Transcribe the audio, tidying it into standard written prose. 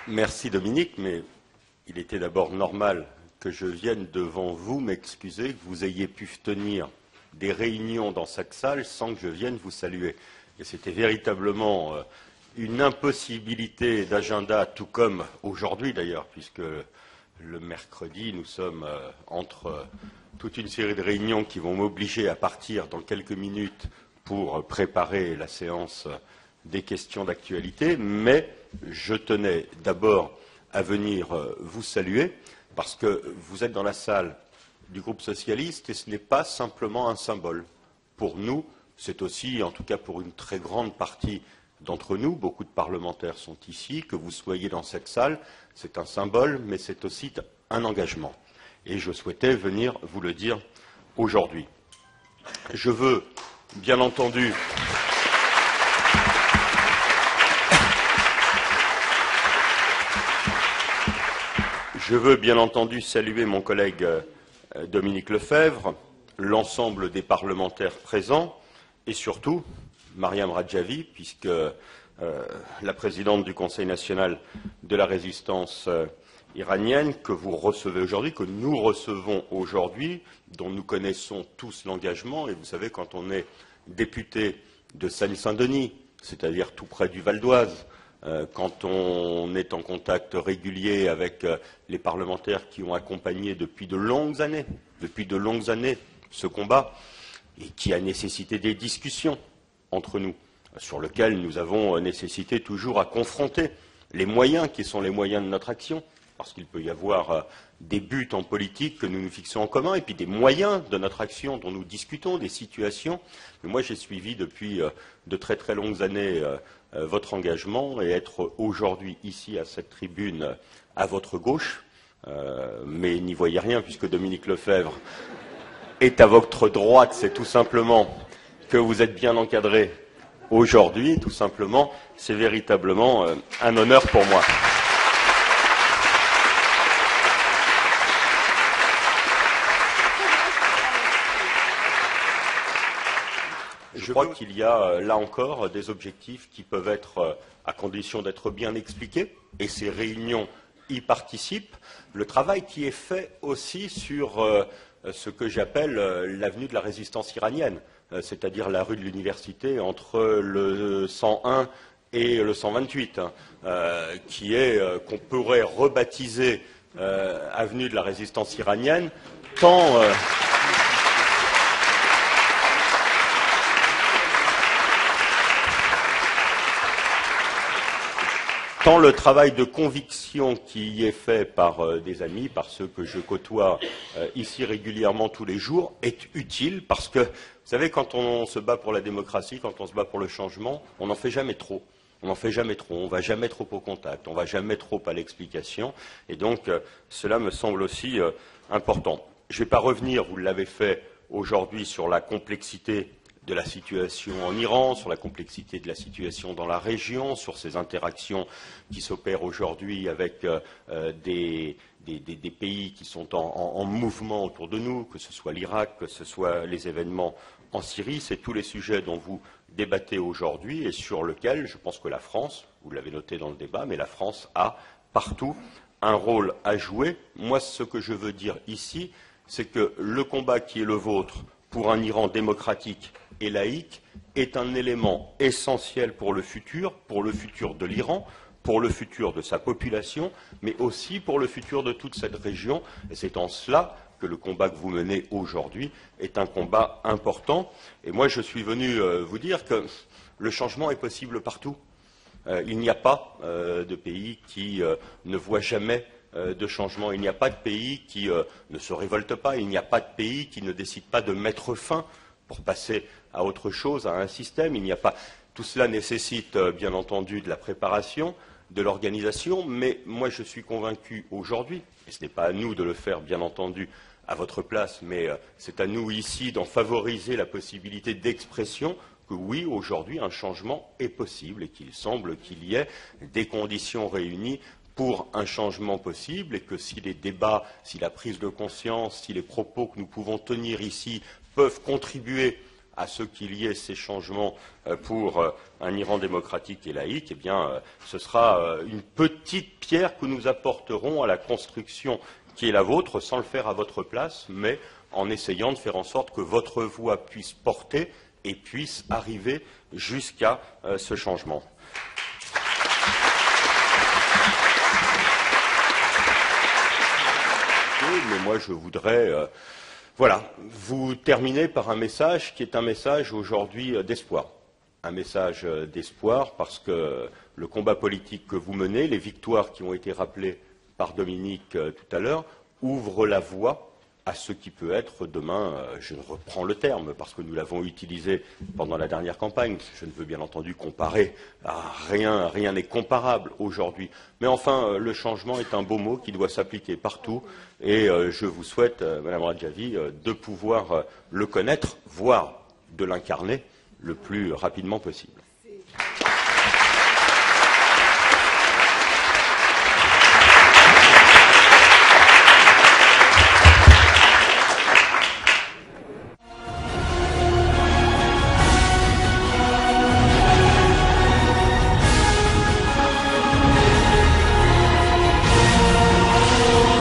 Merci Dominique, mais il était d'abord normal que je vienne devant vous m'excuser, que vous ayez pu tenir des réunions dans cette salle sans que je vienne vous saluer. Et c'était véritablement une impossibilité d'agenda, tout comme aujourd'hui d'ailleurs, puisque le mercredi, nous sommes entre toute une série de réunions qui vont m'obliger à partir dans quelques minutes pour préparer la séance des questions d'actualité, mais je tenais d'abord à venir vous saluer parce que vous êtes dans la salle du groupe socialiste et ce n'est pas simplement un symbole. Pour nous, c'est aussi, en tout cas pour une très grande partie d'entre nous, beaucoup de parlementaires sont ici, que vous soyez dans cette salle, c'est un symbole, mais c'est aussi un engagement. Et je souhaitais venir vous le dire aujourd'hui. Je veux, bien entendu, saluer mon collègue Dominique Lefebvre, l'ensemble des parlementaires présents et surtout Mariam Radjavi, puisque la présidente du Conseil national de la résistance iranienne que vous recevez aujourd'hui, que nous recevons aujourd'hui, dont nous connaissons tous l'engagement. Et vous savez, quand on est député de Seine-Saint-Denis, c'est-à-dire tout près du Val d'Oise, quand on est en contact régulier avec les parlementaires qui ont accompagné depuis de longues années ce combat et qui a nécessité des discussions entre nous, sur lesquelles nous avons nécessité toujours à confronter les moyens qui sont les moyens de notre action, parce qu'il peut y avoir des buts en politique que nous nous fixons en commun, et puis des moyens de notre action dont nous discutons, des situations. Mais moi, j'ai suivi depuis de très très longues années votre engagement, et être aujourd'hui ici à cette tribune à votre gauche, mais n'y voyez rien puisque Dominique Lefebvre est à votre droite, c'est tout simplement que vous êtes bien encadré aujourd'hui, tout simplement, c'est véritablement un honneur pour moi. Je crois qu'il y a, là encore, des objectifs qui peuvent être, à condition d'être bien expliqués, et ces réunions y participent. Le travail qui est fait aussi sur ce que j'appelle l'avenue de la résistance iranienne, c'est-à-dire la rue de l'Université entre le 101 et le 128, qui est, qu'on pourrait rebaptiser avenue de la résistance iranienne, tant le travail de conviction qui y est fait par des amis, par ceux que je côtoie ici régulièrement tous les jours, est utile parce que, vous savez, quand on se bat pour la démocratie, quand on se bat pour le changement, on n'en fait jamais trop. On n'en fait jamais trop, on ne va jamais trop au contact, on ne va jamais trop à l'explication. Et donc, cela me semble aussi important. Je ne vais pas revenir, vous l'avez fait aujourd'hui, sur la complexité de la situation en Iran, sur la complexité de la situation dans la région, sur ces interactions qui s'opèrent aujourd'hui avec des pays qui sont en mouvement autour de nous, que ce soit l'Irak, que ce soit les événements en Syrie. C'est tous les sujets dont vous débattez aujourd'hui et sur lesquels je pense que la France, vous l'avez noté dans le débat, mais la France a partout un rôle à jouer. Moi, ce que je veux dire ici, c'est que le combat qui est le vôtre pour un Iran démocratique et laïque est un élément essentiel pour le futur de l'Iran, pour le futur de sa population, mais aussi pour le futur de toute cette région. Et c'est en cela que le combat que vous menez aujourd'hui est un combat important. Et moi, je suis venu vous dire que le changement est possible partout. Il n'y a pas de pays qui ne voit jamais de changement. Il n'y a pas de pays qui ne se révolte pas. Il n'y a pas de pays qui ne décide pas de mettre fin pour passer à autre chose, à un système. Il n'y a pas. Tout cela nécessite, bien entendu, de la préparation, de l'organisation, mais moi je suis convaincu aujourd'hui, et ce n'est pas à nous de le faire, bien entendu, à votre place, mais c'est à nous ici d'en favoriser la possibilité d'expression, que oui, aujourd'hui, un changement est possible et qu'il semble qu'il y ait des conditions réunies pour un changement possible et que si les débats, si la prise de conscience, si les propos que nous pouvons tenir ici peuvent contribuer à ce qu'il y ait ces changements pour un Iran démocratique et laïque, eh bien, ce sera une petite pierre que nous apporterons à la construction qui est la vôtre, sans le faire à votre place, mais en essayant de faire en sorte que votre voix puisse porter et puisse arriver jusqu'à ce changement. Mais moi, je voudrais vous terminer par un message qui est un message aujourd'hui d'espoir. Un message d'espoir parce que le combat politique que vous menez, les victoires qui ont été rappelées par Dominique tout à l'heure, ouvrent la voie à ce qui peut être demain, je reprends le terme parce que nous l'avons utilisé pendant la dernière campagne, je ne veux bien entendu comparer à rien n'est comparable aujourd'hui. Mais enfin, le changement est un beau mot qui doit s'appliquer partout et je vous souhaite, Madame Radjavi, de pouvoir le connaître, voire de l'incarner le plus rapidement possible.